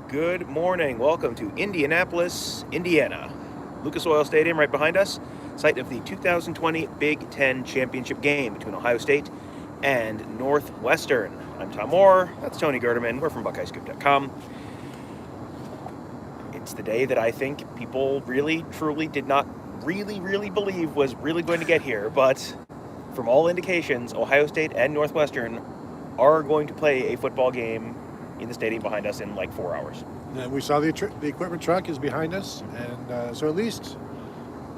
Good morning. Welcome to Indianapolis, Indiana. Lucas Oil Stadium right behind us, site of the 2020 Big Ten Championship game between Ohio State and Northwestern. I'm Tom Moore. That's Tony Gerdeman. We're from BuckeyesCoop.com. It's the day that I think people really, truly did not really believe was really going to get here, but from all indications, Ohio State and Northwestern are going to play a football game in the stadium behind us in like 4 hours. And we saw the equipment truck is behind us, and so at least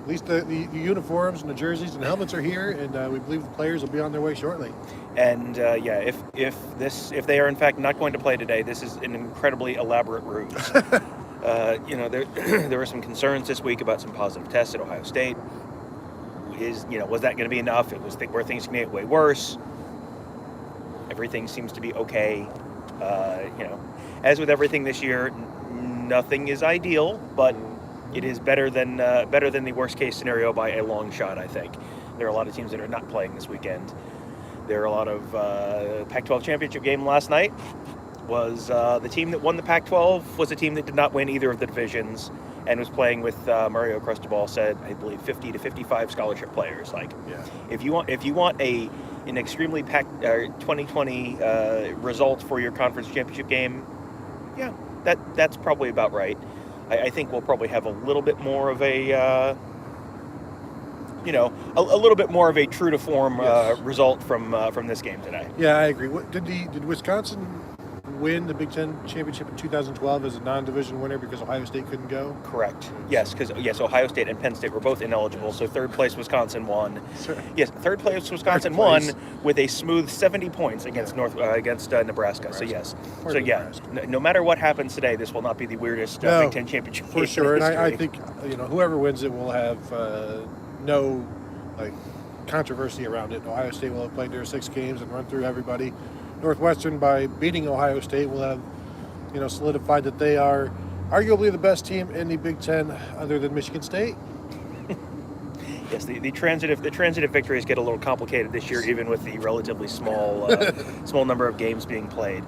the uniforms and the jerseys and helmets are here, and we believe the players will be on their way shortly. And if they are in fact not going to play today, this is an incredibly elaborate ruse. There were some concerns this week about some positive tests at Ohio State. Was that going to be enough? It was where things can get way worse. Everything seems to be okay. As with everything this year, nothing is ideal, but it is better than the worst case scenario by a long shot. I think there are a lot of teams that are not playing this weekend. There are a lot of Pac-12 championship game last night. Was the team that won the Pac-12 was a team that did not win either of the divisions and was playing with Mario Cristobal said, I believe, 50 to 55 scholarship players. If you want an extremely packed 2020 result for your conference championship game, yeah, that's probably about right. I think we'll probably have a little bit more of a little bit more of a true to form result from this game today. Yeah, I agree. Did Wisconsin win the Big Ten championship in 2012 as a non-division winner because Ohio State couldn't go? Correct. Yes, because Ohio State and Penn State were both ineligible, so third place Wisconsin won. Sure. Yes, third place Wisconsin won with a smooth 70 points against Nebraska. So yes, no matter what happens today, this will not be the weirdest Big Ten championship for sure. And I think whoever wins it will have no controversy around it. Ohio State will have played their 6 games and run through everybody. Northwestern, by beating Ohio State, will have solidified that they are arguably the best team in the Big Ten other than Michigan State. Yes, the transitive victories get a little complicated this year, even with the relatively small number of games being played.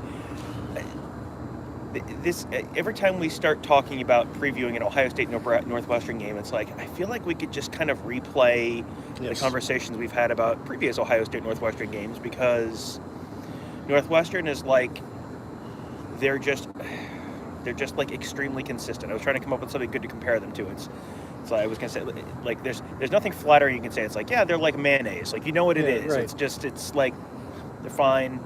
Every time we start talking about previewing an Ohio State Northwestern game, it's like I feel like we could just kind of replay the conversations we've had about previous Ohio State Northwestern games, because Northwestern is they're just like extremely consistent. I was trying to come up with something good to compare them to. It's like I was gonna say, like there's nothing flattering you can say. It's like, yeah, they're like mayonnaise. Like, you know what it is. Right. It's like they're fine.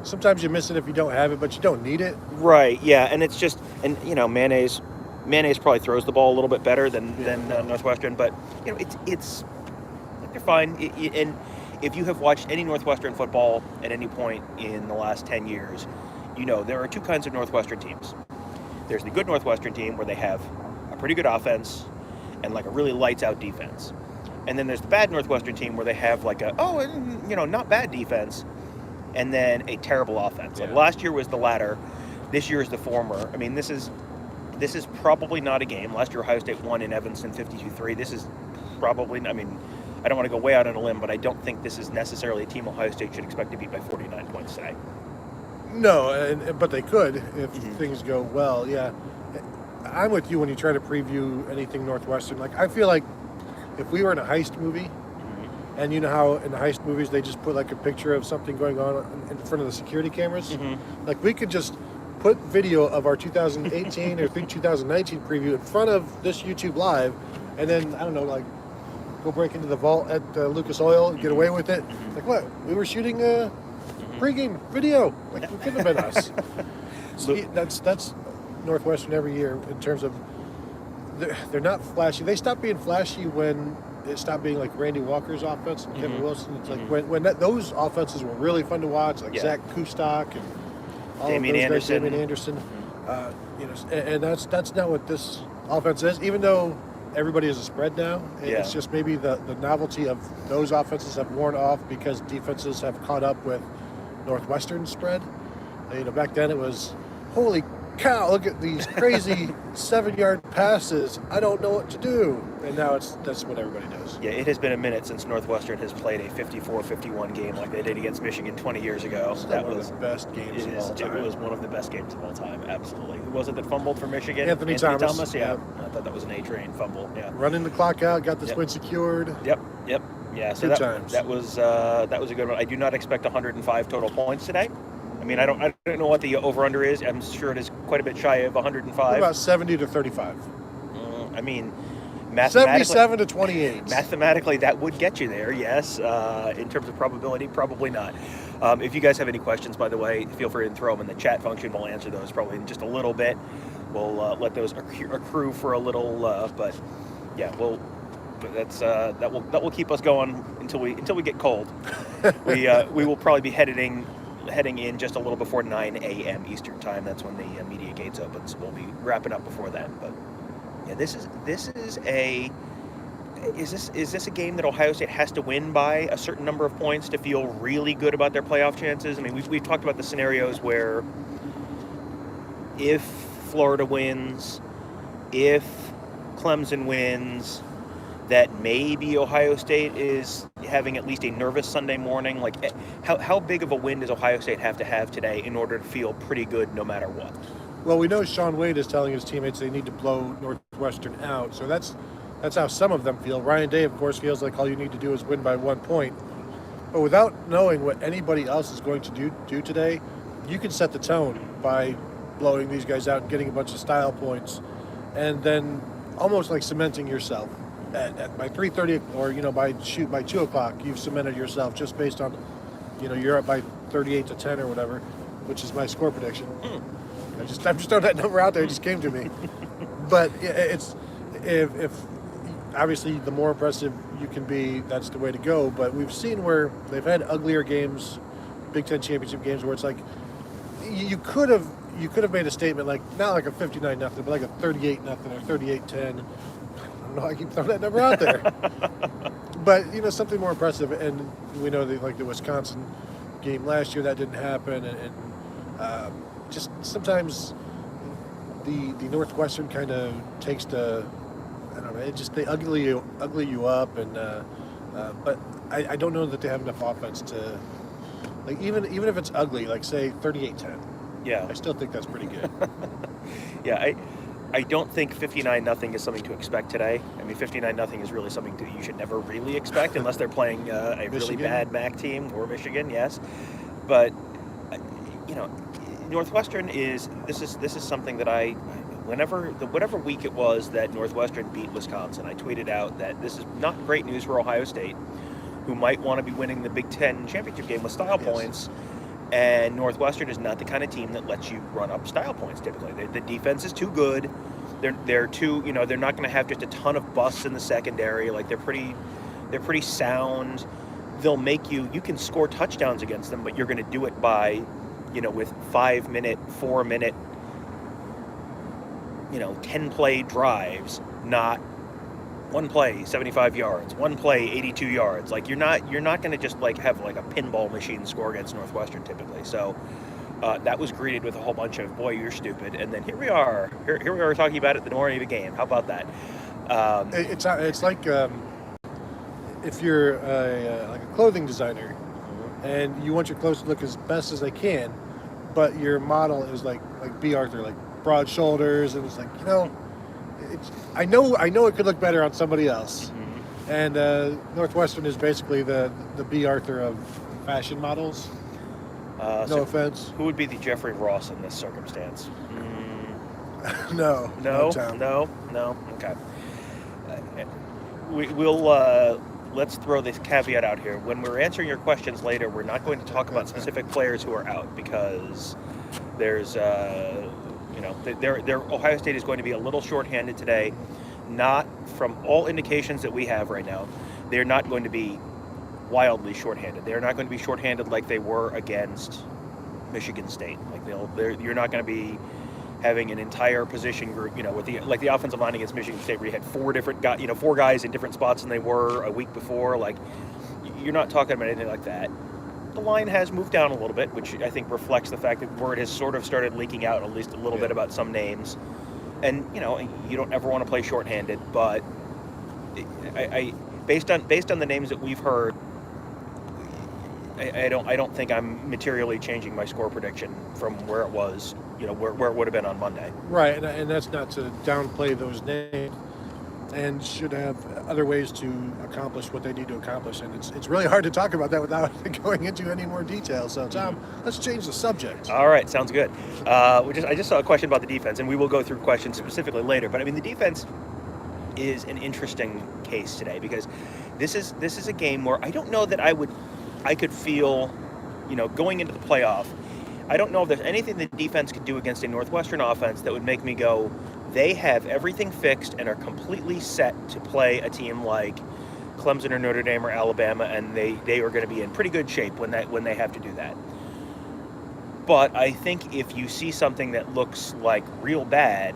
Sometimes you miss it if you don't have it, but you don't need it. Right. Yeah, and it's just mayonnaise probably throws the ball a little bit better than Northwestern, but it's they're fine. And if you have watched any Northwestern football at any point in the last 10 years, there are two kinds of Northwestern teams. There's the good Northwestern team where they have a pretty good offense and a really lights out defense. And then there's the bad Northwestern team where they have not bad defense and then a terrible offense. Yeah. Like last year was the latter. This year is the former. I mean, this is probably not a game. Last year Ohio State won in Evanston 52-3. This is probably, I don't want to go way out on a limb, but I don't think this is necessarily a team Ohio State should expect to beat by 49 points today. No, but they could if things go well. Yeah, I'm with you when you try to preview anything Northwestern. I feel like if we were in a heist movie, and you know how in the heist movies they just put a picture of something going on in front of the security cameras, we could just put video of our 2018 or 2019 preview in front of this YouTube Live, and then I don't know, go break into the vault at Lucas Oil and get away with it. What? We were shooting a pregame video. It couldn't have been us. So that's Northwestern every year in terms of they're not flashy. They stopped being flashy when it stopped being like Randy Walker's offense and Kevin Wilson. It's when those offenses were really fun to watch, Zach Kustok and all Damian of those Anderson. guys, Damian Anderson. And that's not what this offense is. Even though everybody is a spread now. It's just maybe the novelty of those offenses have worn off because defenses have caught up with Northwestern spread. Back then it was, holy cow, look at these crazy 7-yard passes. I don't know what to do. And now that's what everybody knows. Yeah, it has been a minute since Northwestern has played a 54-51 game like they did against Michigan 20 years ago. That was the best games of all time. It was one of the best games of all time, absolutely. Who was it that fumbled for Michigan? Anthony Thomas. Yeah, I thought that was an A-train fumble. Yeah, running the clock out, got this win secured. Yep. Yeah, so that was a good one. I do not expect 105 total points today. I mean, I don't know what the over/under is. I'm sure it is quite a bit shy of 105. About 70 to 35. I mean, 77 to 28. Mathematically, that would get you there, yes. In terms of probability, probably not. If you guys have any questions, by the way, feel free to throw them in the chat function. We'll answer those probably in just a little bit. We'll let those accrue for a little, but yeah, that will keep us going until we get cold. We will probably be heading in just a little before 9 a.m. Eastern time. That's when the media gates open, so we'll be wrapping up before then. But yeah, this is a game that Ohio State has to win by a certain number of points to feel really good about their playoff chances. I mean, we've talked about the scenarios where if Florida wins, if Clemson wins, that maybe Ohio State is having at least a nervous Sunday morning. Like, how big of a win does Ohio State have to have today in order to feel pretty good no matter what? Well, we know Shaun Wade is telling his teammates they need to blow Northwestern out, so that's how some of them feel. Ryan Day, of course, feels like all you need to do is win by 1 point. But without knowing what anybody else is going to do today, you can set the tone by blowing these guys out and getting a bunch of style points, and then almost like cementing yourself. By 3:30 or by 2 o'clock, you've cemented yourself just based on you're up by 38 to 10 or whatever, which is my score prediction. I'm just throwing that number out there. It just came to me. But it's if obviously the more impressive you can be, that's the way to go. But we've seen where they've had uglier games, Big Ten championship games, where it's like you could have made a statement like not like a 59-0, but like a 38-0 or 38-10. I don't know, I keep throwing that number out there. But something more impressive, and we know that like the Wisconsin game last year that didn't happen, and just sometimes the Northwestern kind of takes the they ugly you up, and but I don't know that they have enough offense to like even if it's ugly, like say 38-10. Yeah, I still think that's pretty good. Yeah, I don't think 59-0 is something to expect today. I mean, 59-0 is really something that you should never really expect unless they're playing a really bad MAC team or Michigan, yes. But Northwestern this is something that whatever week it was that Northwestern beat Wisconsin, I tweeted out that this is not great news for Ohio State, who might want to be winning the Big Ten championship game with style points. And Northwestern is not the kind of team that lets you run up style points typically. The defense is too good. They're too, they're not going to have just a ton of busts in the secondary. Like they're pretty sound. They'll make you can score touchdowns against them, but you're going to do it by, with 5-minute, 4-minute, 10-play drives, not one play 75 yards, one play 82 yards. Like you're not going to just like have like a pinball machine score against Northwestern typically. So that was greeted with a whole bunch of boy, you're stupid, and then here we are talking about it the morning of the game. How about that? It's like if you're like a clothing designer and you want your clothes to look as best as they can, but your model is like B. Arthur, like broad shoulders, and it's like I know it could look better on somebody else. And Northwestern is basically the B. Arthur of fashion models. No offense. Who would be the Jeffrey Ross in this circumstance? No. Okay. We'll let's throw this caveat out here. When we're answering your questions later, we're not going to talk about specific players who are out because there's Ohio State is going to be a little shorthanded today. Not from all indications that we have right now, they're not going to be wildly shorthanded. They're not going to be shorthanded like they were against Michigan State. Like you're not going to be having an entire position group, with the offensive line against Michigan State, where you had four guys in different spots than they were a week before. Like you're not talking about anything like that. the line has moved down a little bit, which I think reflects the fact that word has sort of started leaking out at least a little bit about some names. And you don't ever want to play shorthanded, but I based on the names that we've heard, I don't think I'm materially changing my score prediction from where it was, where it would have been on Monday. Right, and that's not to downplay those names, and should have other ways to accomplish what they need to accomplish. And it's really hard to talk about that without going into any more detail. So, Tom, let's change the subject. All right, sounds good. I just saw a question about the defense, and we will go through questions specifically later. But I mean, the defense is an interesting case today because this is a game where I don't know that I could feel, going into the playoff, I don't know if there's anything the defense could do against a Northwestern offense that would make me go, they have everything fixed and are completely set to play a team like Clemson or Notre Dame or Alabama, and they are going to be in pretty good shape when they have to do that. But I think if you see something that looks like real bad,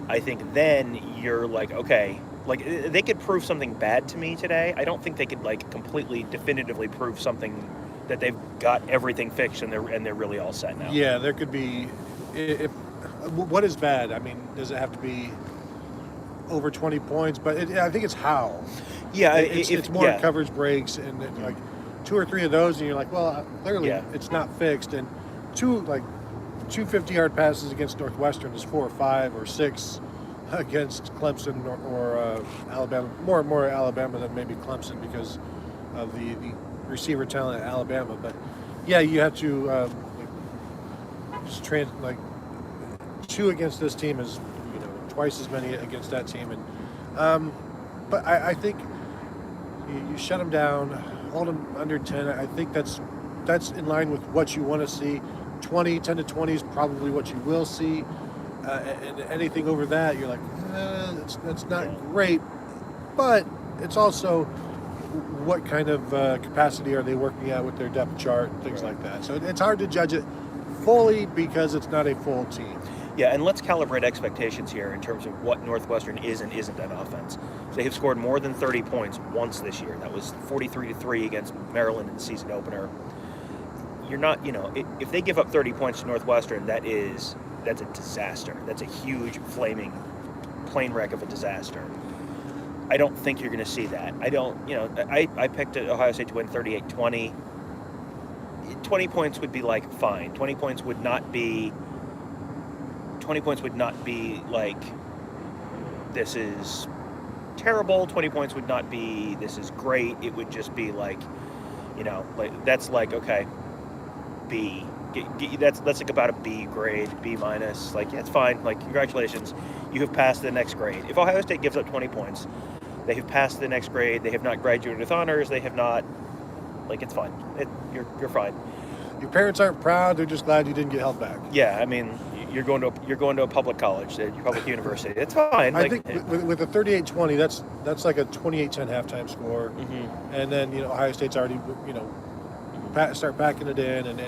I think then you're like, okay, like they could prove something bad to me today. I don't think they could like completely definitively prove something that they've got everything fixed and they're really all set now. Yeah, there could be. What is bad? I mean, does it have to be over 20 points? But I think it's how. Yeah, it's more coverage breaks and like 2 or 3 of those, and you're like, well, clearly it's not fixed. And two 50-yard passes against Northwestern is 4 or 5 or 6 against Clemson or Alabama. More Alabama than maybe Clemson because of the receiver talent at Alabama. But yeah, you have to two against this team is twice as many against that team. And but I think you shut them down, hold them under 10. I think that's in line with what you want to see. 10 to 20 is probably what you will see. And anything over that, you're like, that's not great. But it's also what kind of capacity are they working at with their depth chart, things like that. So it's hard to judge it fully because it's not a full team. Yeah, and let's calibrate expectations here in terms of what Northwestern is and isn't on offense. So they have scored more than 30 points once this year. That was 43-3 against Maryland in the season opener. You're not, if they give up 30 points to Northwestern, that's a disaster. That's a huge flaming plane wreck of a disaster. I don't think you're going to see that. I picked Ohio State to win 38-20. 20 points would be like fine. 20 points would not be like this is terrible. 20 points would not be this is great. It would just be like, like that's like, okay, B. That's like about a B grade, B minus. Like, yeah, it's fine. Like, congratulations, you have passed the next grade. If Ohio State gives up 20 points, they have passed the next grade. They have not graduated with honors. They have not. Like, it's fine. You're fine. Your parents aren't proud. They're just glad you didn't get held back. Yeah, I mean, you're going to a public college, a public university. It's fine. I think with a 38-20, that's like a 28-10 halftime score, and then Ohio State's already start backing it in, and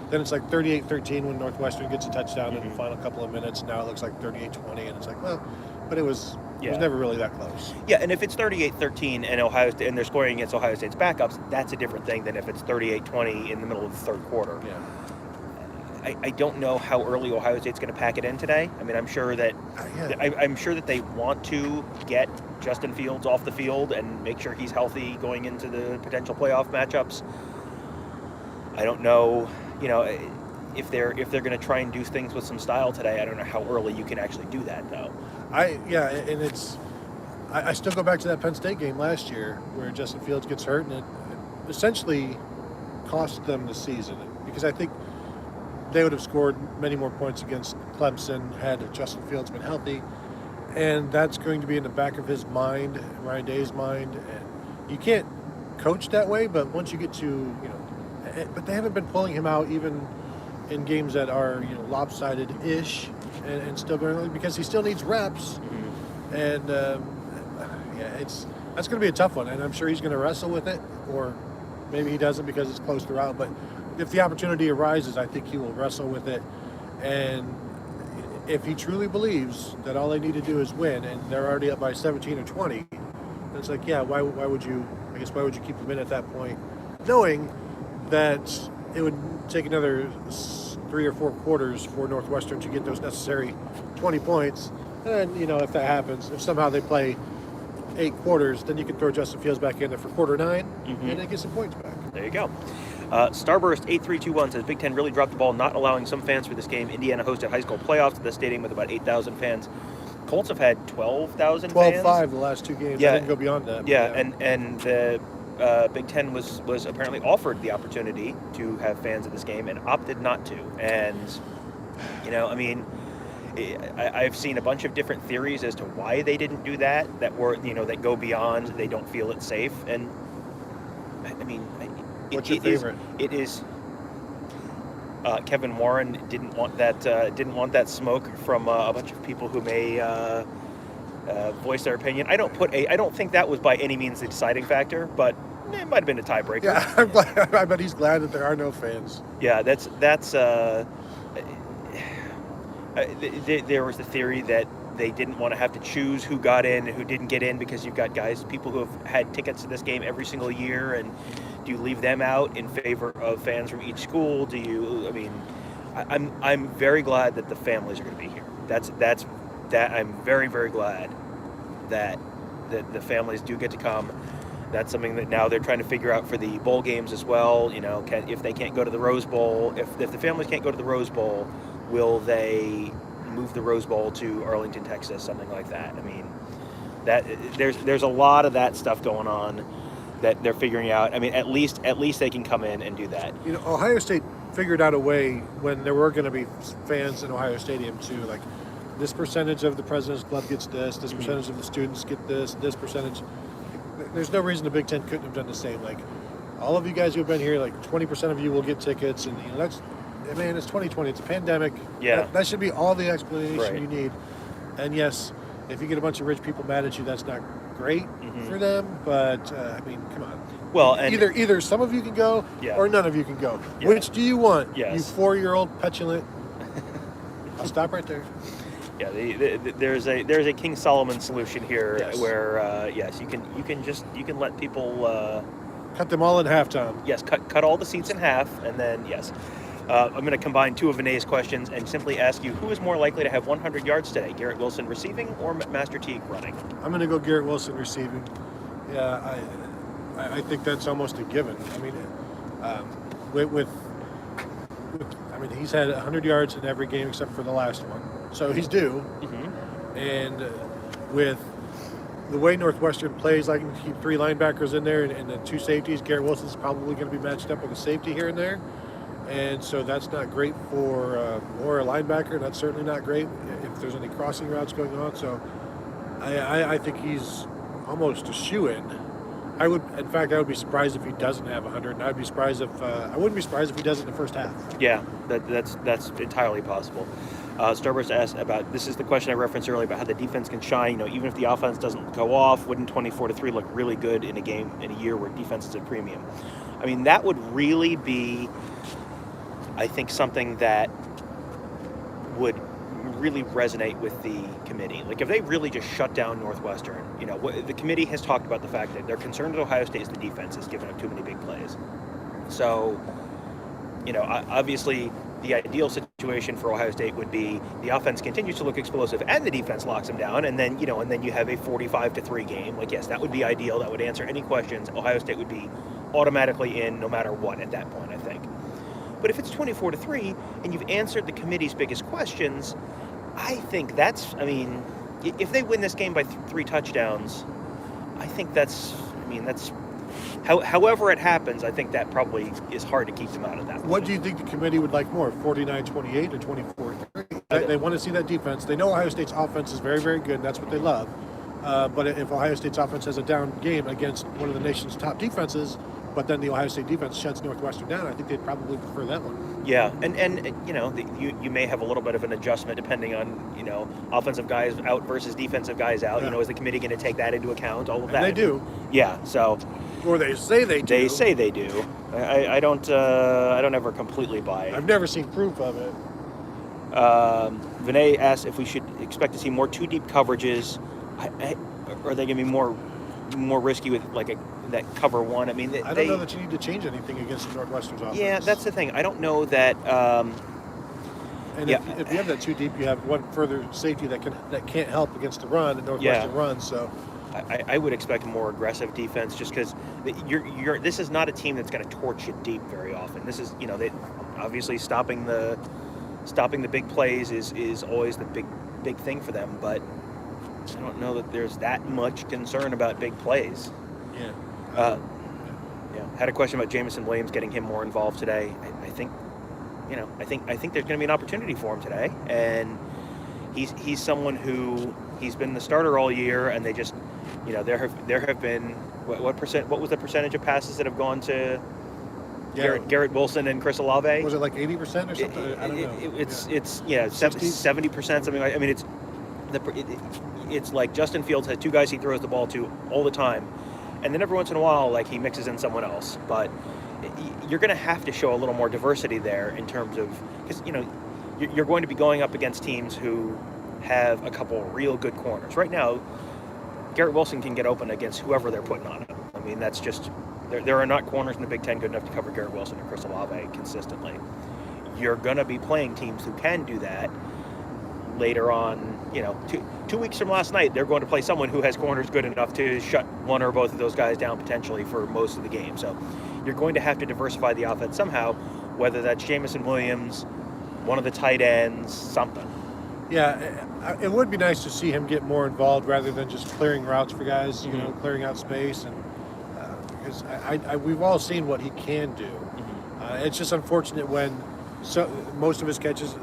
then it's like 38-13 when Northwestern gets a touchdown in the final couple of minutes. Now it looks like 38-20, and it's like, well, but it was never really that close. Yeah, and if it's 38-13 and they're scoring against Ohio State's backups, that's a different thing than if it's 38-20 in the middle of the third quarter. Yeah. I don't know how early Ohio State's going to pack it in today. I mean, I'm sure that I'm sure that they want to get Justin Fields off the field and make sure he's healthy going into the potential playoff matchups. I don't know, if they're going to try and do things with some style today. I don't know how early you can actually do that, though. And I still go back to that Penn State game last year where Justin Fields gets hurt, and it essentially cost them the season because I think they would have scored many more points against Clemson had Justin Fields been healthy, and that's going to be in the back of his mind, Ryan Day's mind, and you can't coach that way, but once you get to, but they haven't been pulling him out even in games that are, lopsided-ish and still going because he still needs reps, and that's going to be a tough one, and I'm sure he's going to wrestle with it, or maybe he doesn't because it's close throughout, but if the opportunity arises, I think he will wrestle with it. And if he truly believes that all they need to do is win, and they're already up by 17 or 20, then it's like, why would you keep him in at that point, knowing that it would take another 3 or 4 quarters for Northwestern to get those necessary 20 points. And then, if that happens, if somehow they play 8 quarters, then you can throw Justin Fields back in there for quarter 9 and then get some points back. There you go. Starburst 8321 says Big Ten really dropped the ball, not allowing some fans for this game. Indiana hosted high school playoffs at the stadium with about 8,000 fans. Colts have had 12,000 fans. 12-5 the last 2 games. Yeah. I didn't go beyond that. Yeah, and the Big Ten was apparently offered the opportunity to have fans at this game and opted not to. And, I've seen a bunch of different theories as to why they didn't do that that go beyond they don't feel it's safe. And, what's your favorite? It is Kevin Warren didn't want that smoke from a bunch of people who may voice their opinion. I don't think that was by any means the deciding factor, but it might have been a tiebreaker. Yeah, I'm glad. I bet he's glad that there are no fans. Yeah, that's. There was the theory that they didn't want to have to choose who got in and who didn't get in because you've got people who have had tickets to this game every single year, and do you leave them out in favor of fans from each school? I'm very glad that the families are going to be here. I'm very, very glad that the families do get to come. That's something that now they're trying to figure out for the bowl games as well. If they can't go to the Rose Bowl, if the families can't go to the Rose Bowl, will they move the Rose Bowl to Arlington, Texas, something like that? There's a lot of that stuff going on that they're figuring out. At least they can come in and do that. Ohio State figured out a way when there were going to be fans in Ohio Stadium to, like, this percentage of the President's Club gets this percentage of the students get this percentage. There's no reason the Big Ten couldn't have done the same. Like, all of you guys who have been here, like 20% of you will get tickets, and it's 2020. It's a pandemic. Yeah, that should be all the explanation right. you need. And yes, if you get a bunch of rich people mad at you, that's not great for them. But come on. Well, and either some of you can go, or none of you can go. Yeah. Which do you want? Yes. You 4-year-old petulant. I'll stop right there. Yeah, there's a King Solomon solution here, where yes, you can let people cut them all in half, Tom. Yes, cut all the seats in half, and then yes. I'm going to combine 2 of Vinay's questions and simply ask you, who is more likely to have 100 yards today, Garrett Wilson receiving or Master Teague running? I'm going to go Garrett Wilson receiving. Yeah, I think that's almost a given. He's had 100 yards in every game except for the last one, so he's due. And with the way Northwestern plays, I can keep 3 linebackers in there and then 2 safeties. Garrett Wilson's probably going to be matched up with a safety here and there. And so that's not great for a linebacker. That's certainly not great if there's any crossing routes going on. So I think he's almost a shoo-in. I would be surprised if he doesn't have 100. And I wouldn't be surprised if he does it in the first half. Yeah, that's entirely possible. Starburst asked about, this is the question I referenced earlier about how the defense can shine. Even if the offense doesn't go off, wouldn't 24-3 look really good in a year where defense is at premium? That would really be, I think, something that would really resonate with the committee. Like, if they really just shut down Northwestern, the committee has talked about the fact that they're concerned that Ohio State's the defense is giving up too many big plays. So, obviously the ideal situation for Ohio State would be the offense continues to look explosive and the defense locks them down, and then you have a 45-3 game. Like, yes, that would be ideal. That would answer any questions. Ohio State would be automatically in no matter what at that point, I think. But if it's 24-3 and you've answered the committee's biggest questions, I think if they win this game by 3 touchdowns, I think however it happens, I think that probably is hard to keep them out of that. What do you think the committee would like more, 49-28 or 24-3? They want to see that defense. They know Ohio State's offense is very, very good, and that's what they love. But if Ohio State's offense has a down game against one of the nation's top defenses, but then the Ohio State defense shuts Northwestern down, I think they'd probably prefer that one. Yeah, and you may have a little bit of an adjustment depending on, offensive guys out versus defensive guys out. Yeah. Is the committee going to take that into account? All of that. And they do. Yeah, so. Or they say they do. They say they do. I don't ever completely buy it. I've never seen proof of it. Vinay asked if we should expect to see more 2 deep coverages. Are they going to be more more risky with that cover one. I mean, I don't know that you need to change anything against the Northwestern's offense. Yeah, that's the thing. I don't know that. And if you have that too deep, you have one further safety that can't help against the run, and Northwestern runs. So I would expect a more aggressive defense, just because this is not a team that's going to torch you deep very often. This is they obviously stopping the big plays is always the big thing for them, but I don't know that there's that much concern about big plays. Yeah. Had a question about Jameson Williams, getting him more involved today. I think there's going to be an opportunity for him today, and he's someone who he's been the starter all year, and they just there have been what was the percentage of passes that have gone to Garrett Wilson and Chris Olave? Was it like 80% or something? I don't know. It's 70%, something like. I mean, it's like Justin Fields has two guys he throws the ball to all the time, and then every once in a while, like, he mixes in someone else. But you're going to have to show a little more diversity there in terms of, because you're going to be going up against teams who have a couple real good corners. Right now, Garrett Wilson can get open against whoever they're putting on him. I mean, that's just there are not corners in the Big Ten good enough to cover Garrett Wilson and Chris Olave consistently. You're going to be playing teams who can do that later on. 2 weeks from last night, they're going to play someone who has corners good enough to shut one or both of those guys down potentially for most of the game. So you're going to have to diversify the offense somehow, whether that's Jameson Williams, one of the tight ends, something. Yeah, it would be nice to see him get more involved rather than just clearing routes for guys, clearing out space, and because we've all seen what he can do. It's just unfortunate when most of his catches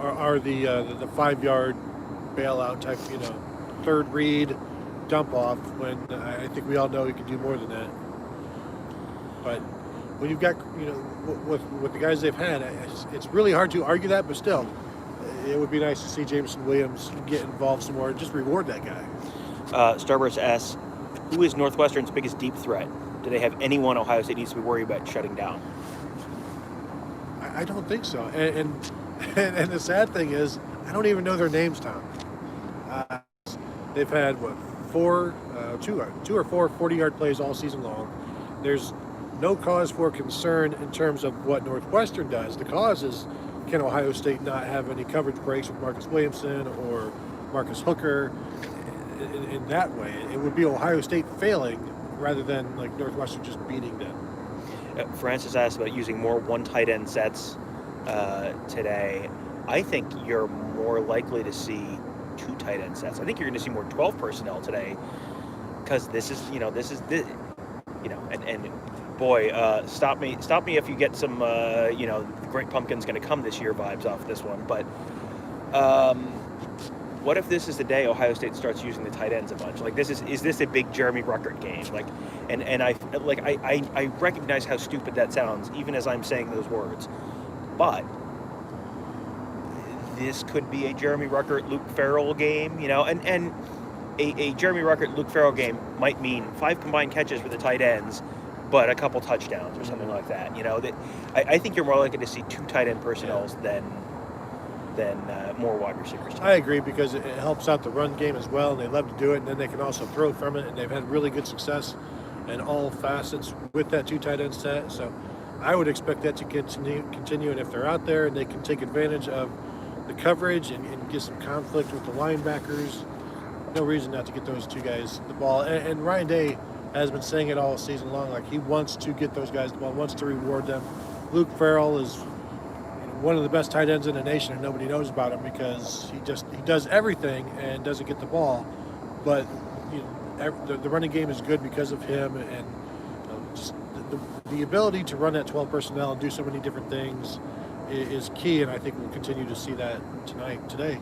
are the 5-yard bailout type, third read, dump off, when I think we all know he can do more than that. But when you've got, with the guys they've had, it's really hard to argue that, but still, it would be nice to see Jameson Williams get involved some more and just reward that guy. Starburst asks, who is Northwestern's biggest deep threat? Do they have anyone Ohio State needs to be worried about shutting down? I don't think so. And the sad thing is, I don't even know their names, Tom. They've had, two or four 40-yard plays all season long. There's no cause for concern in terms of what Northwestern does. The cause is, can Ohio State not have any coverage breaks with Marcus Williamson or Marcus Hooker? In that way, it would be Ohio State failing rather than like Northwestern just beating them. Francis asked about using more one tight end sets today. I think you're more likely to see two tight end sets. I think you're going to see more 12 personnel today, because this is boy, stop me if you get some the Great Pumpkin's going to come this year vibes off this one. But what if this is the day Ohio State starts using the tight ends a bunch? Like, is this a big Jeremy Ruckert game? Like, and I recognize how stupid that sounds even as I'm saying those words, but this could be a Jeremy Ruckert, Luke Farrell game, and a Jeremy Ruckert, Luke Farrell game might mean 5 combined catches with the tight ends, but a couple touchdowns or something like that. I think you're more likely to see 2 tight end personnels than more wide receivers. I agree, because it helps out the run game as well, and they love to do it, and then they can also throw from it, and they've had really good success in all facets with that 2 tight end set. So I would expect that to continue, and if they're out there and they can take advantage of the coverage and get some conflict with the linebackers, no reason not to get those 2 guys the ball. And Ryan Day has been saying it all season long, like, he wants to get those guys the ball, wants to reward them. Luke Farrell is one of the best tight ends in the nation, and nobody knows about him because he does everything and doesn't get the ball. But the running game is good because of him, and just the ability to run that 12 personnel and do so many different things is key, and I think we'll continue to see that today.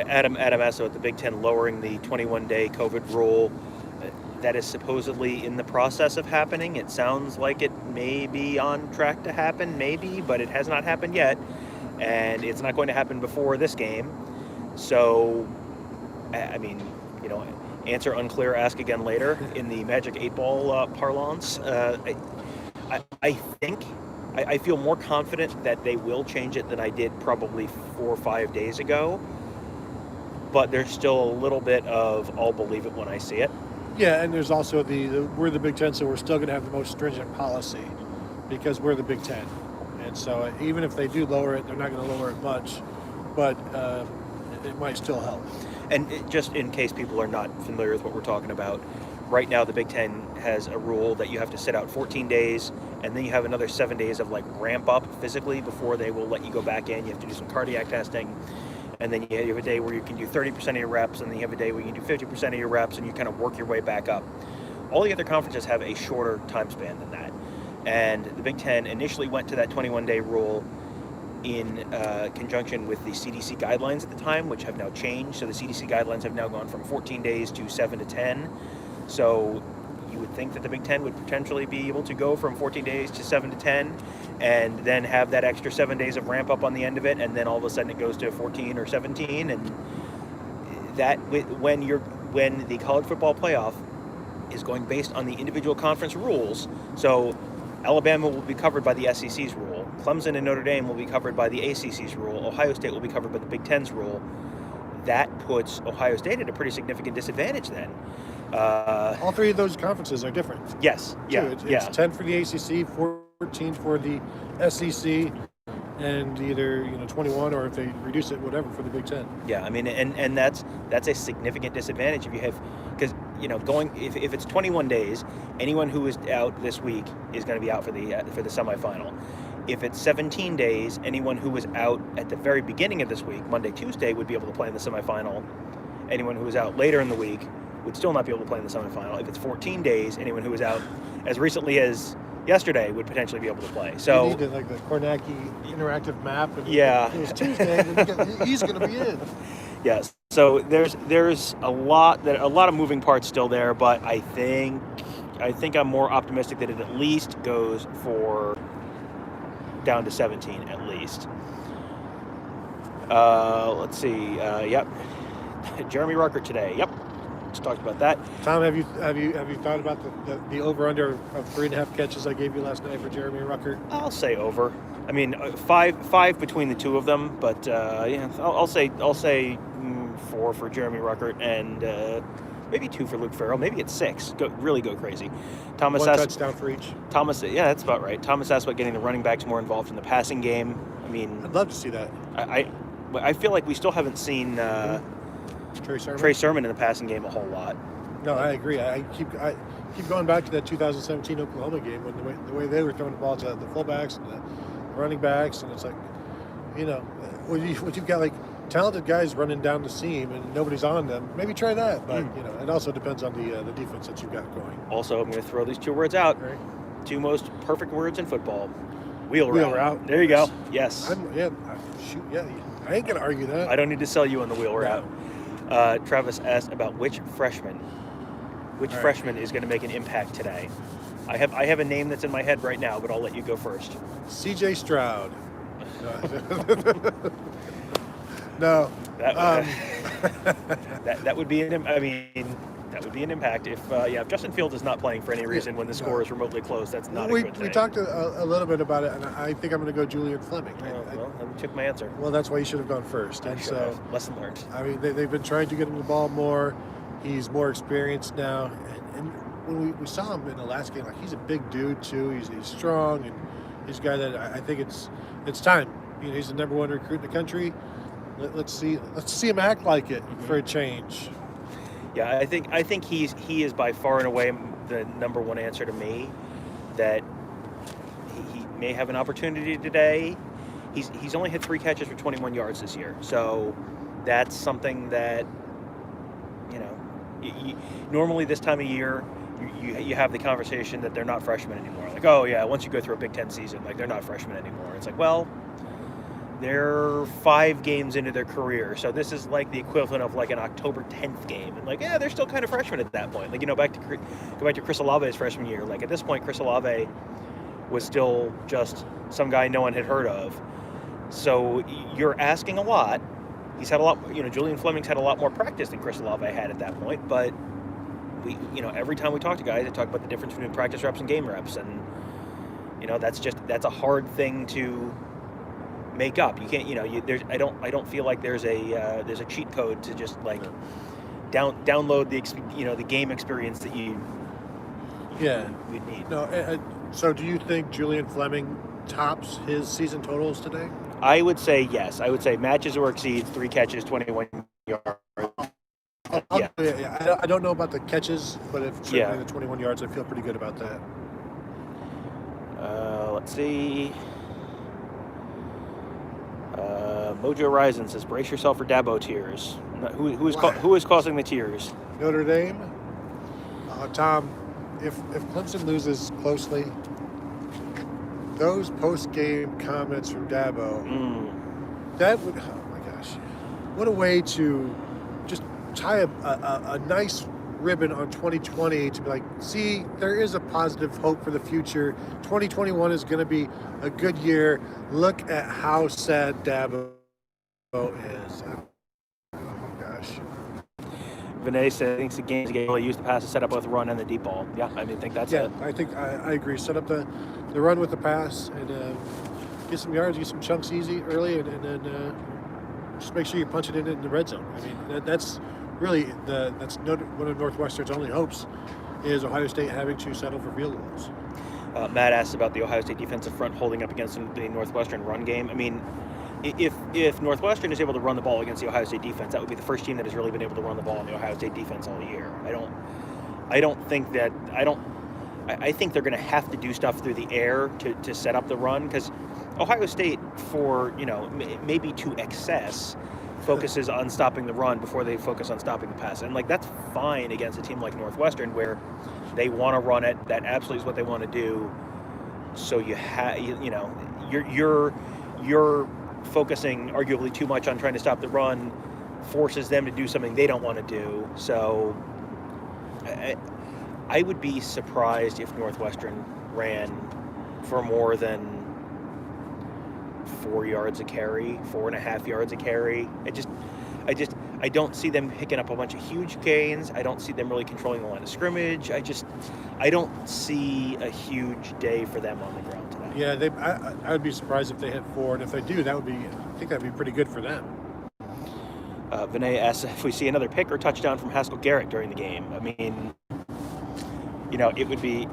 Adam asked about the Big Ten lowering the 21-day COVID rule. That is supposedly in the process of happening. It sounds like it may be on track to happen, maybe, but it has not happened yet, and it's not going to happen before this game. So, I mean, answer unclear, ask again later in the Magic 8-Ball parlance. I feel more confident that they will change it than I did probably 4 or 5 days ago, but there's still a little bit of I'll believe it when I see it. Yeah, and there's also we're the Big Ten, so we're still going to have the most stringent policy because we're the Big Ten. And so even if they do lower it, they're not going to lower it much, but it might still help. And just in case people are not familiar with what we're talking about, right now the Big Ten has a rule that you have to sit out 14 days, and then you have another 7 days of like ramp up physically before they will let you go back in. You have to do some cardiac testing, and then you have a day where you can do 30% of your reps, and then you have a day where you can do 50% of your reps, and you kind of work your way back up. All the other conferences have a shorter time span than that. And the Big Ten initially went to that 21-day rule in conjunction with the CDC guidelines at the time, which have now changed. So the CDC guidelines have now gone from 14 days to 7 to 10. So you would think that the Big Ten would potentially be able to go from 14 days to 7 to 10 and then have that extra 7 days of ramp up on the end of it, and then all of a sudden it goes to 14 or 17. And that when the college football playoff is going based on the individual conference rules, so Alabama will be covered by the SEC's rule. Clemson and Notre Dame will be covered by the ACC's rule. Ohio State will be covered by the Big Ten's rule. That puts Ohio State at a pretty significant disadvantage then. All three of those conferences are different. Yes. Yeah. It's 10 for the ACC, 14 for the SEC, and either 21 or if they reduce it, whatever for the Big Ten. Yeah, I mean, and that's a significant disadvantage if you have, because going if it's 21 days, anyone who is out this week is going to be out for the semifinal. If it's 17 days, anyone who was out at the very beginning of this week, Monday, Tuesday, would be able to play in the semifinal. Anyone who was out later in the week would still not be able to play in the semifinal. If it's 14 days, anyone who was out as recently as yesterday would potentially be able to play. So you need like the Kornacki interactive map. And yeah, it was Tuesday. He's going to be in. Yes. So there's a lot of moving parts still there, but I think I'm more optimistic that it at least goes for down to 17 at least. Let's see. Yep. Jeremy Ruckert today. Yep. Just talked about that. Tom, have you thought about the over under of 3.5 catches I gave you last night for Jeremy Ruckert? I'll say over. I mean, five between the two of them, but I'll say 4 for Jeremy Ruckert and maybe 2 for Luke Farrell. Maybe it's 6. Really go crazy. One touchdown for each. Yeah, that's about right. Thomas asked about getting the running backs more involved in the passing game. I mean, I'd love to see that. I feel like we still haven't seen Trey Sermon in the passing game a whole lot. No, I agree. I keep going back to that 2017 Oklahoma game when the way they were throwing the ball to the fullbacks and the running backs, and it's like, when you've got like talented guys running down the seam and nobody's on them, maybe try that. But it also depends on the defense that you've got going. Also, I'm going to throw these 2 words out. Right. 2 most perfect words in football. Wheel route. route. There you go. Yes. I ain't going to argue that. I don't need to sell you on the wheel route. Travis asked about which freshman is going to make an impact today. I have a name that's in my head right now, but I'll let you go first. C.J. Stroud. No. That would be that would be an impact if Justin Fields is not playing for any reason when the score is remotely close. That's not a good thing. We talked a little bit about it, and I think I'm going to go Julian Fleming. Well, you took my answer. Well, that's why you should have gone first. And so, lesson learned. I mean, they've been trying to get him the ball more. He's more experienced now, and when we saw him in the last game, like, he's a big dude too. He's strong, and he's a guy that I think it's time. He's the number 1 recruit in the country. Let's see him act like it for a change. Yeah, I think he is by far and away the number 1 answer to me. That he may have an opportunity today. He's only had 3 catches for 21 yards this year, so that's something that normally this time of year you have the conversation that they're not freshmen anymore. Like, oh yeah, once you go through a Big Ten season, like, they're not freshmen anymore. It's like, well, they're 5 games into their career, so this is like the equivalent of like an October 10th game, and like, yeah, they're still kind of freshmen at that point. Like, go back to Chris Olave's freshman year. Like, at this point, Chris Olave was still just some guy no one had heard of. So you're asking a lot. He's had a lot. Julian Fleming's had a lot more practice than Chris Olave had at that point. But every time we talk to guys, they talk about the difference between practice reps and game reps, and that's a hard thing to make up. You can't, I don't feel like there's a cheat code to just like download the game experience that you would need. No. So do you think Julian Fleming tops his season totals today? I would say yes. I would say matches or exceeds 3 catches, 21 yards. Yeah. I don't know about the catches, but if certainly the 21 yards, I feel pretty good about that. Let's see. Mojo Horizon says, "Brace yourself for Dabo tears." Who is causing the tears? Notre Dame. Tom, if Clemson loses closely, those post-game comments from Dabo, that would, oh my gosh, what a way to just tie a nice ribbon on 2020 to be like, see, there is a positive hope for the future. 2021 is going to be a good year. Look at how sad Dabo is. Oh gosh. Vinay thinks the game's game really used to pass to set up both the run and the deep ball. Yeah, I think that's it. I think I agree. Set up the run with the pass and get some yards, get some chunks easy early, and then just make sure you punch it in the red zone. I mean, that's really one of Northwestern's only hopes is Ohio State having to settle for field goals. Matt asked about the Ohio State defensive front holding up against the Northwestern run game. I mean, if Northwestern is able to run the ball against the Ohio State defense, that would be the first team that has really been able to run the ball on the Ohio State defense all year. I think they're going to have to do stuff through the air to set up the run, because Ohio State, for maybe to excess, focuses on stopping the run before they focus on stopping the pass, and that's fine against a team like Northwestern where they want to run it. That absolutely is what they want to do. So you're focusing arguably too much on trying to stop the run, forces them to do something they don't want to do. So I would be surprised if Northwestern ran for more than 4 yards a carry, 4.5 yards a carry. I don't see them picking up a bunch of huge gains. I don't see them really controlling the line of scrimmage. I don't see a huge day for them on the ground tonight. Yeah, I would be surprised if they hit 4, and if they do, I think that'd be pretty good for them. Vinay asks if we see another pick or touchdown from Haskell Garrett during the game. I mean, it would be.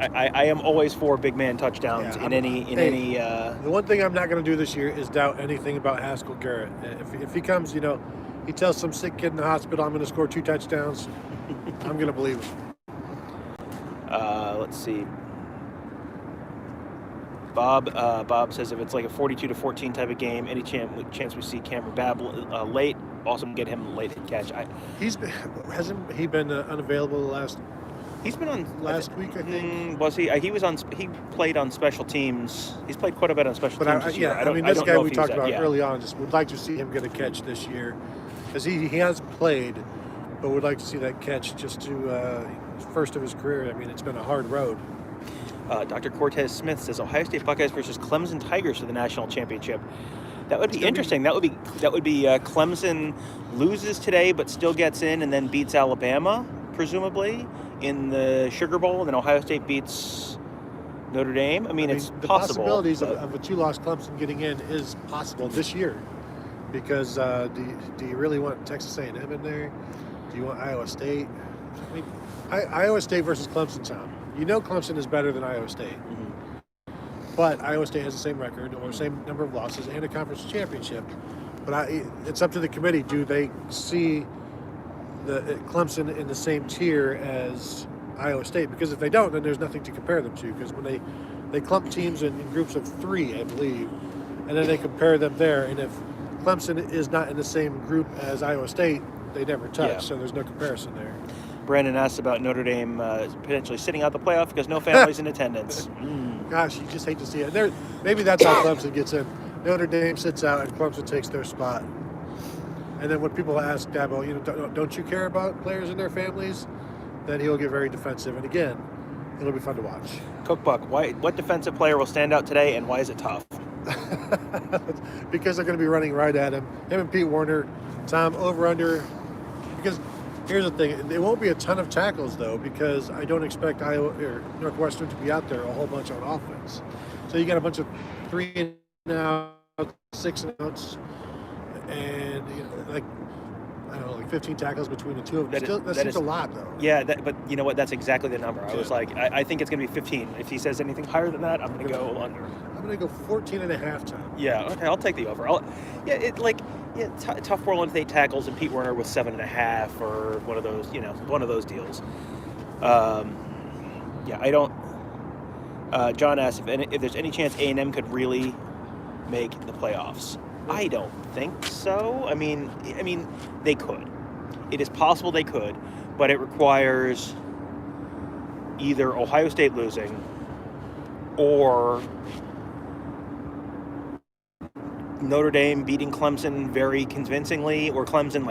I am always for big man touchdowns in any. The one thing I'm not going to do this year is doubt anything about Haskell Garrett. If he comes, he tells some sick kid in the hospital, I'm going to score 2 touchdowns, I'm going to believe him. Let's see. Bob says if it's like a 42-14 type of game, any chance we see Cameron Babb late, also get him late hit catch. Hasn't he been unavailable the last? He's been on last week, I think. Was he? He played on special teams. He's played quite a bit on special teams this year. This guy we talked about early on, just would like to see him get a catch this year, because he has played, but would like to see that catch just to first of his career. I mean, it's been a hard road. Dr. Cortez Smith says Ohio State Buckeyes versus Clemson Tigers for the national championship. That would be interesting. That would be Clemson loses today but still gets in and then beats Alabama, presumably, in the Sugar Bowl, and then Ohio State beats Notre Dame. I mean, it's the possible. The possibilities of a 2-loss Clemson getting in is possible this year, because do you really want Texas A&M in there? Do you want Iowa State? I mean, Iowa State versus Clemson, Tom. Clemson is better than Iowa State. Mm-hmm. But Iowa State has the same record or same number of losses and a conference championship. But it's up to the committee. Do they see the Clemson in the same tier as Iowa State? Because if they don't, then there's nothing to compare them to. Because when they clump teams in groups of 3, I believe, and then they compare them there. And if Clemson is not in the same group as Iowa State, they never touch. Yeah. So there's no comparison there. Brandon asked about Notre Dame potentially sitting out the playoff because no families in attendance. Gosh, you just hate to see it. Maybe that's how Clemson gets in. Notre Dame sits out and Clemson takes their spot. And then when people ask Dabo, don't you care about players and their families? Then he'll get very defensive. And again, it'll be fun to watch. Cookbuck, what defensive player will stand out today, and why is it tough? Because they're going to be running right at him. Him and Pete Warner. Tom, over-under. Because here's the thing. There won't be a ton of tackles, though, because I don't expect Iowa or Northwestern to be out there a whole bunch on offense. So you got a bunch of 3 and outs, 6 and outs. And I don't know, like 15 tackles between the two of them. That seems a lot, though. Yeah, but you know what? That's exactly the number. I was like, I think it's going to be 15. If he says anything higher than that, I'm going to go under. I'm going to go 14 and a half times. Yeah, okay, I'll take the over. Tough Borland with 8 tackles and Pete Werner with 7.5 or one of those deals. I don't. John asked if there's any chance A&M could really make the playoffs. I don't think so. I mean, they could. It is possible they could, but it requires either Ohio State losing or Notre Dame beating Clemson very convincingly, or Clemson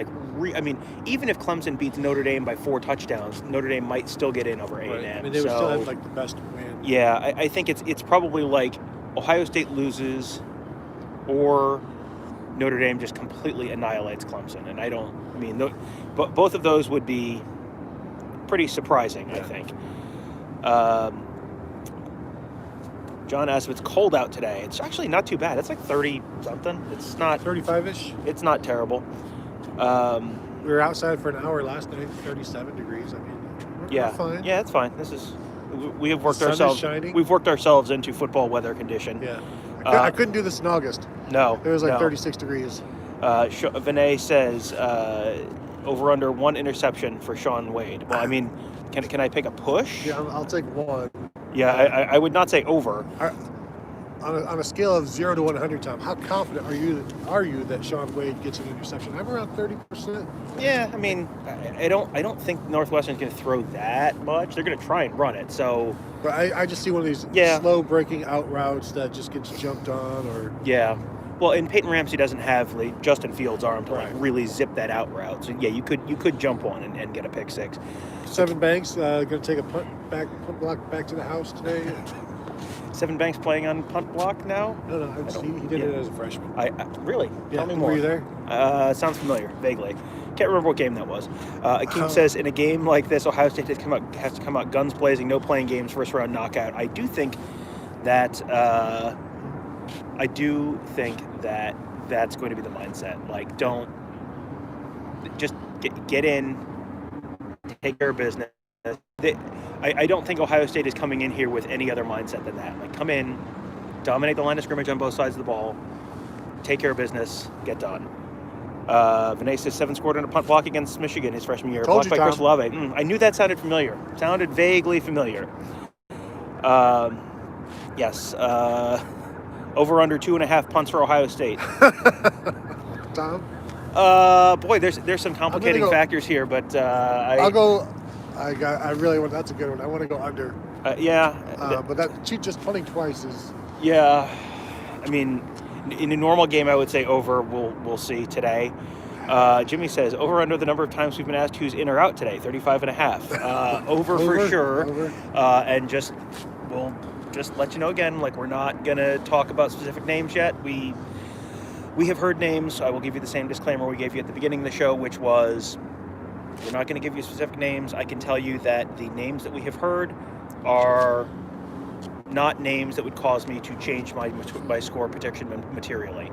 even if Clemson beats Notre Dame by 4 touchdowns, Notre Dame might still get in over A&M. Right. I mean, they would still have like the best win. Yeah, I think it's probably like Ohio State loses, or Notre Dame just completely annihilates Clemson, and but both of those would be pretty surprising. Yeah. I think. John asked if it's cold out today. It's actually not too bad. It's like 30 something. It's not 35-ish. It's not terrible. We were outside for an hour last night, 37 degrees. I mean, we're fine. Yeah, it's fine. We have worked ourselves. We've worked ourselves into football weather condition. Yeah, I couldn't do this in August. No, it was like 36 degrees. Vinay says over under 1 interception for Sean Wade. Well, I mean, can I pick a push? Yeah, I'll take 1. Yeah, I would not say over. On a scale of 0 to 100, Tom, how confident are you that Sean Wade gets an interception? I'm around 30%. Yeah, I mean, I don't think Northwestern's going to throw that much. They're going to try and run it. So, but I just see one of these slow breaking out routes that just gets jumped on, or Well, and Peyton Ramsey doesn't have Justin Fields' arm to really zip that out route. So yeah, you could jump one and get a pick 6. Seven Banks going to take a punt block back to the house today. Seven Banks playing on punt block now? No, he did it as a freshman. Really? Yeah, Tell me more. Were you there? Sounds familiar, vaguely. Can't remember what game that was. Akeem says, in a game like this, Ohio State has to come out guns blazing, no playing games, first round knockout. I do think that that's going to be the mindset. Like, don't just get in, take care of business. I don't think Ohio State is coming in here with any other mindset than that. Like, come in, dominate the line of scrimmage on both sides of the ball, take care of business, get done. Vinay says 7 scored on a punt block against Michigan his freshman year. Blocked by Chris Olave. I knew that sounded familiar. Sounded vaguely familiar. Yes. Over under 2.5 punts for Ohio State. Tom? Boy, there's some complicating factors here, but I'll go. I really want. That's a good one. I want to go under. But that just punting twice is. Yeah, I mean, in a normal game, I would say over. We'll see today. Jimmy says over under the number of times we've been asked who's in or out today, 35.5. Over for sure. Over. And we'll just let you know again. Like, we're not gonna talk about specific names yet. We have heard names. I will give you the same disclaimer we gave you at the beginning of the show, which was we're not going to give you specific names. I can tell you that the names that we have heard are not names that would cause me to change my score prediction materially.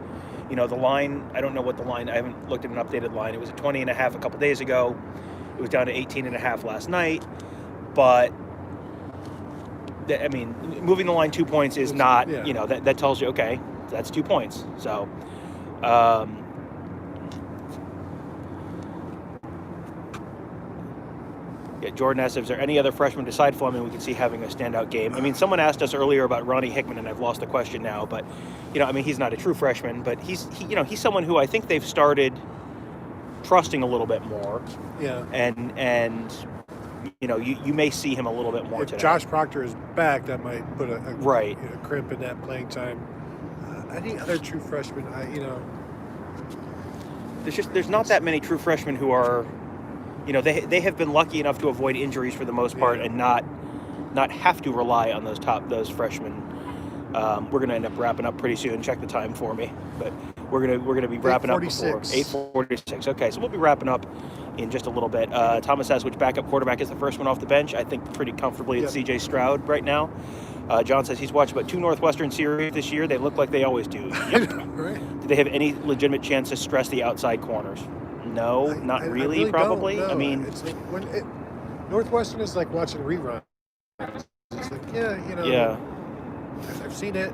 You know, the line, I don't know what the line, I haven't looked at an updated line. It was at 20.5 a couple days ago. It was down to 18.5 last night. But, I mean, moving the line 2 points is not, that tells you, okay, that's 2 points. So, Jordan asked if there any other freshmen beside Fleming we can see having a standout game. I mean, someone asked us earlier about Ronnie Hickman, and I've lost the question now. But, I mean, he's not a true freshman, but he's someone who I think they've started trusting a little bit more. Yeah. And you may see him a little bit more if today. Josh Proctor is back, that might put a crimp in that playing time. Any other true freshmen, there's not that many true freshmen who are. They have been lucky enough to avoid injuries for the most part and not have to rely on those freshmen. We're going to end up wrapping up pretty soon. Check the time for me, but we're gonna be wrapping up before 8:46. Okay, so we'll be wrapping up in just a little bit. Thomas asks which backup quarterback is the first one off the bench. I think pretty comfortably it's C.J. Stroud right now. John says he's watched about 2 Northwestern series this year. They look like they always do. Yep. Right. Do they have any legitimate chance to stress the outside corners? No, not I really, probably. don't know. I mean, it's like Northwestern is like watching reruns. It's like, yeah. I've seen it.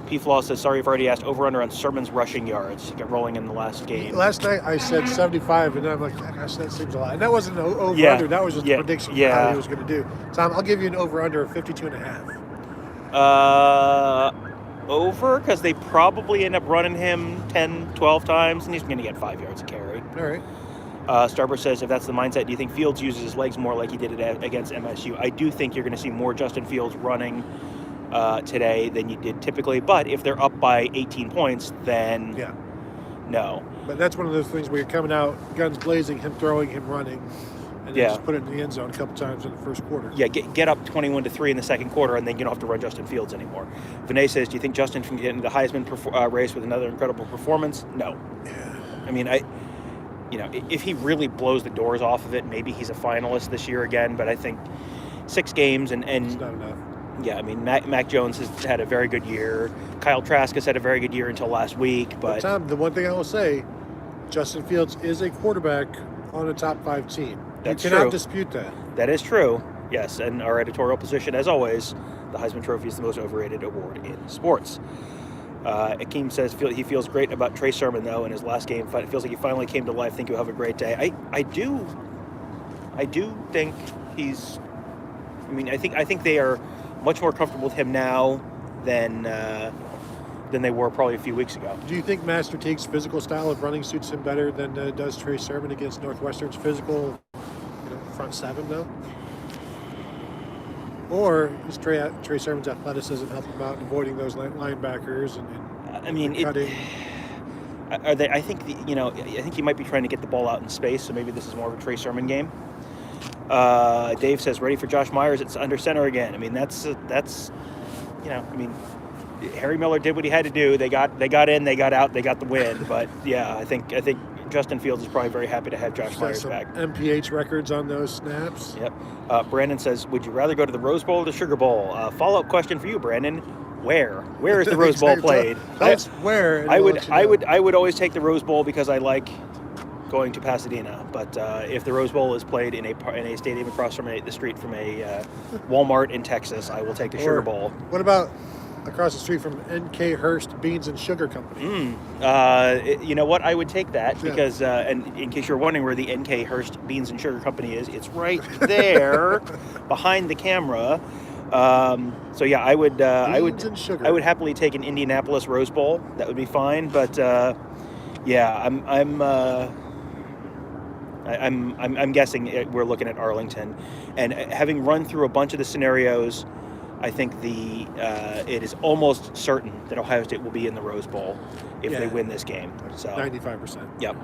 P. Flaw says, sorry, I've already asked over-under on Sermon's rushing yards. Get rolling in the last game. Last night I said 75, and then I'm like, gosh, that seems a lot. And that wasn't an over-under. Yeah. That was just a prediction for how he was going to do. Tom, I'll give you an over-under of 52.5. Over, because they probably end up running him 10, 12 times, and he's going to get 5 yards a carry. All right. Starboard says, if that's the mindset, do you think Fields uses his legs more like he did it against MSU? I do think you're going to see more Justin Fields running today than you did typically. But if they're up by 18 points, then no. But that's one of those things where you're coming out, guns blazing, him throwing, him running, and then just put it in the end zone a couple times in the first quarter. Yeah, get up 21-3 in the second quarter, and then you don't have to run Justin Fields anymore. Vinay says, do you think Justin can get into the Heisman race with another incredible performance? No. Yeah. I mean, if he really blows the doors off of it, maybe he's a finalist this year again. But I think 6 games and it's not enough. Yeah, I mean, Mac Jones has had a very good year. Kyle Trask has had a very good year until last week. But Tom, the one thing I will say, Justin Fields is a quarterback on a top 5 team. That's you cannot true. dispute that. That is true. Yes, and our editorial position, as always, the Heisman Trophy is the most overrated award in sports. Akeem says he feels great about Trey Sermon, though, in his last game. It feels like he finally came to life. Think he'll have a great day. I do think he's. I mean, I think they are much more comfortable with him now than they were probably a few weeks ago. Do you think Master Teague's physical style of running suits him better than does Trey Sermon against Northwestern's physical, front 7, though? Or is Trey Sermon's athleticism helping him out in avoiding those linebackers and cutting? Are they? I think I think he might be trying to get the ball out in space. So maybe this is more of a Trey Sermon game. Dave says, ready for Josh Myers. It's under center again. I mean, that's Harry Miller did what he had to do. They got in, they got out, they got the win. But yeah, I think Justin Fields is probably very happy to have Josh Myers back. MPH records on those snaps. Yep. Brandon says, would you rather go to the Rose Bowl or the Sugar Bowl? Follow-up question for you, Brandon. Where is the Rose Bowl played? That's where. I would always take the Rose Bowl because I like going to Pasadena. But if the Rose Bowl is played in a stadium across from the street from a Walmart in Texas, I will take the Sugar Bowl. What about across the street from N.K. Hurst Beans and Sugar Company? You know what? I would take that because, and in case you're wondering where the N.K. Hurst Beans and Sugar Company is, it's right there behind the camera. So yeah, I would happily take an Indianapolis Rose Bowl. That would be fine. But yeah, I'm guessing we're looking at Arlington, and having run through a bunch of the scenarios, I think it is almost certain that Ohio State will be in the Rose Bowl if they win this game. So 95%. Yep.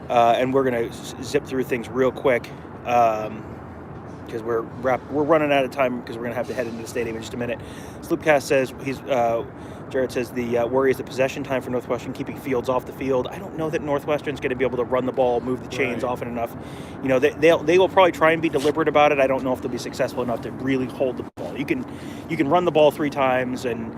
And we're gonna zip through things real quick because we're running out of time because we're gonna have to head into the stadium in just a minute. Sloopcast says Jared says the worry is the possession time for Northwestern keeping Fields off the field. I don't know that Northwestern's going to be able to run the ball, move the chains often enough. They will probably try and be deliberate about it. I don't know if they'll be successful enough to really hold the ball. You can run the ball 3 times and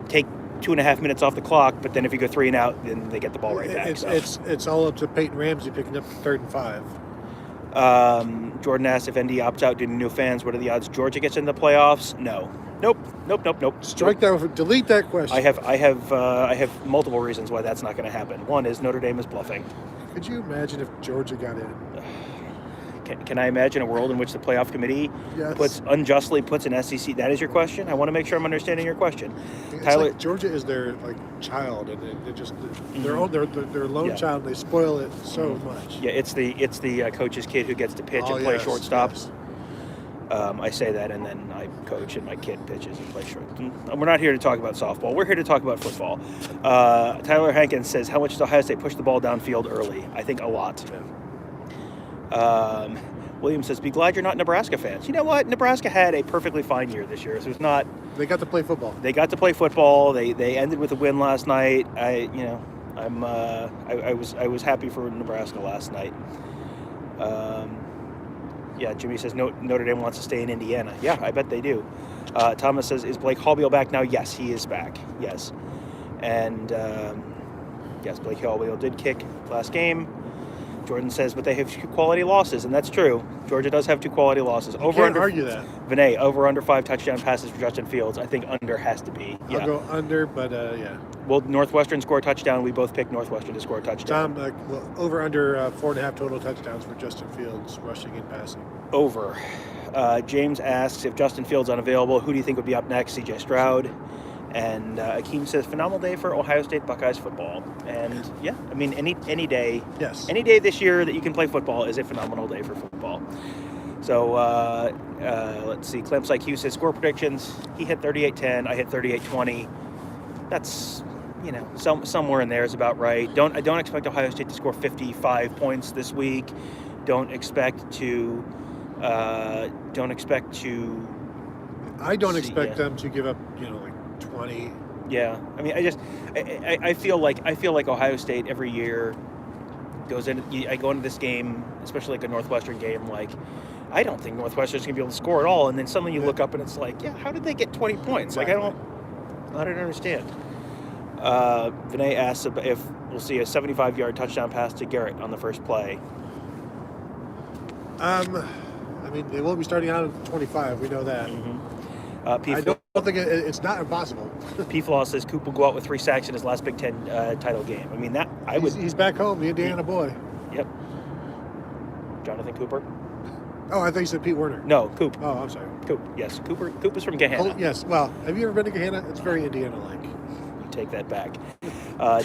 take 2.5 minutes off the clock, but then if you go 3 and out, then they get the ball right back. It's all up to Peyton Ramsey picking up the 3rd and 5. Jordan asks if ND opts out due to new fans. What are the odds Georgia gets into the playoffs? No. Nope. Strike that. Delete that question. I have multiple reasons why that's not going to happen. One is Notre Dame is bluffing. Could you imagine if Georgia got in? Can I imagine a world in which the playoff committee unjustly puts an SEC? That is your question? I want to make sure I'm understanding your question. It's Tyler, like Georgia is their child, and they just their lone child. And they spoil it so much. Yeah, it's the coach's kid who gets to pitch and play shortstop. Yes. I say that, and then I coach, and my kid pitches and plays short. We're not here to talk about softball. We're here to talk about football. Tyler Hankins says, how much does Ohio State push the ball downfield early? I think a lot. Yeah. William says, be glad you're not Nebraska fans. You know what? Nebraska had a perfectly fine year this year. So it's not. They got to play football. They ended with a win last night. I was happy for Nebraska last night. Yeah, Jimmy says Notre Dame wants to stay in Indiana. Yeah, I bet they do. Thomas says, is Blake Hallbeal back now? Yes, he is back. Yes. And yes, Blake Hallbeal did kick last game. Jordan says, but they have 2 quality losses, and that's true. Georgia does have 2 quality losses. You can't argue that. Vinay, over under 5 touchdown passes for Justin Fields. I think under has to be. Yeah. I'll go under, but yeah. Will Northwestern score a touchdown? We both picked Northwestern to score a touchdown. Tom, over under 4.5 total touchdowns for Justin Fields, rushing and passing. Over. James asks, if Justin Fields unavailable, who do you think would be up next? CJ Stroud. And Akeem says, phenomenal day for Ohio State Buckeyes football. And yeah, I mean, any day. Yes. Any day this year that you can play football is a phenomenal day for football. So let's see. Clemps like Hugh says, score predictions. He hit 38-10. I hit 38-20. That's, somewhere in there is about right. I don't expect Ohio State to score 55 points this week. Don't expect I don't expect them to give up, 20. Yeah, I mean, I feel like Ohio State every year goes in. I go into this game, especially like a Northwestern game, like I don't think Northwestern's gonna be able to score at all, and then suddenly you look up and it's like, yeah, how did they get 20 points? Exactly. Like I don't understand. Vinay asks if we'll see a 75-yard touchdown pass to Garrett on the first play. I mean, they will be starting out at 25. We know that. Mm-hmm. I don't think it's not impossible. P. Flaw says Coop will go out with 3 sacks in his last Big Ten title game. I mean, He's back home, the Indiana boy. Yep. Jonathan Cooper. Oh, I thought you said Pete Werner. No, Coop. Oh, I'm sorry. Coop. Yes, Cooper. Coop is from Gahanna. Oh, yes. Well, have you ever been to Gahanna? It's very Indiana-like. You take that back.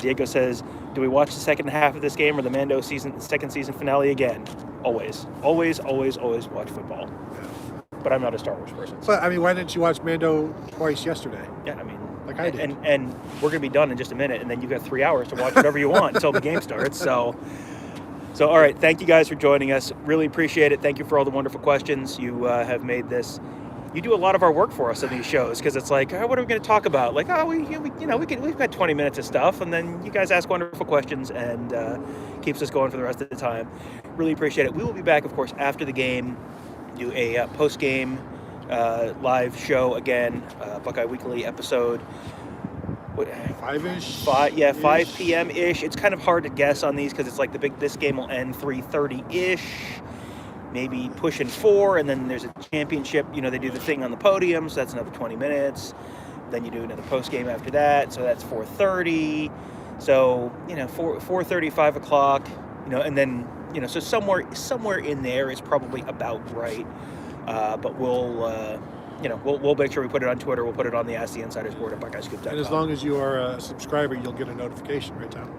Diego says, do we watch the second half of this game or the Mando second season finale again? Always. Always, always, always watch football. Yeah. But I'm not a Star Wars person. But, I mean, why didn't you watch Mando twice yesterday? Yeah, I mean... Like I did. And we're going to be done in just a minute, and then you've got 3 hours to watch whatever you want until the game starts. So, all right, thank you guys for joining us. Really appreciate it. Thank you for all the wonderful questions. You have made this... You do a lot of our work for us in these shows because it's like, what are we going to talk about? Like, we've got 20 minutes of stuff, and then you guys ask wonderful questions and keeps us going for the rest of the time. Really appreciate it. We will be back, of course, after the game, do a post-game live show again, Buckeye Weekly episode. 5-ish? 5 p.m.-ish. It's kind of hard to guess on these because it's like this game will end 3:30-ish. Maybe pushing 4, and then there's a championship. They do the thing on the podium, so that's another 20 minutes. Then you do another post game after that, so that's 4:30. So 4:30, 5 o'clock. And then so somewhere in there is probably about right. But we'll make sure we put it on Twitter. We'll put it on the Ask the Insiders board at BuckeyeScoop.com. And as long as you are a subscriber, you'll get a notification, right, Tom?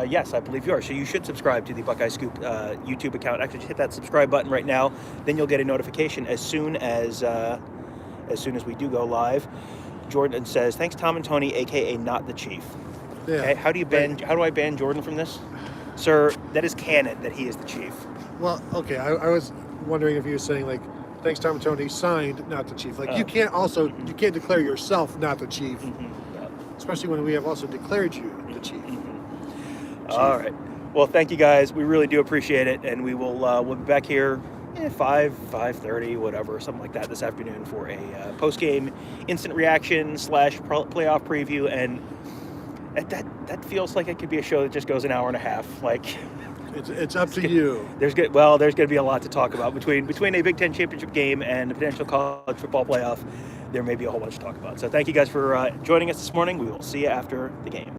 Yes, I believe you are. So you should subscribe to the Buckeye Scoop YouTube account. Actually, just hit that subscribe button right now. Then you'll get a notification as soon as we do go live. Jordan says, "Thanks, Tom and Tony, aka not the Chief." Yeah. Okay. How do I ban Jordan from this, sir? That is canon that he is the Chief. Well, okay. I was wondering if you were saying like, thanks, Tom and Tony, signed not the Chief. Like you can't declare yourself not the Chief, especially when we have also declared you the Chief. All right. Well, thank you guys. We really do appreciate it, and we'll be back here 5:30, whatever, something like that this afternoon for a post-game instant reaction / playoff preview, and that feels like it could be a show that just goes an hour and a half. Like it's up to you. There's going to be a lot to talk about between a Big Ten championship game and a potential college football playoff. There may be a whole bunch to talk about. So thank you guys for joining us this morning. We will see you after the game.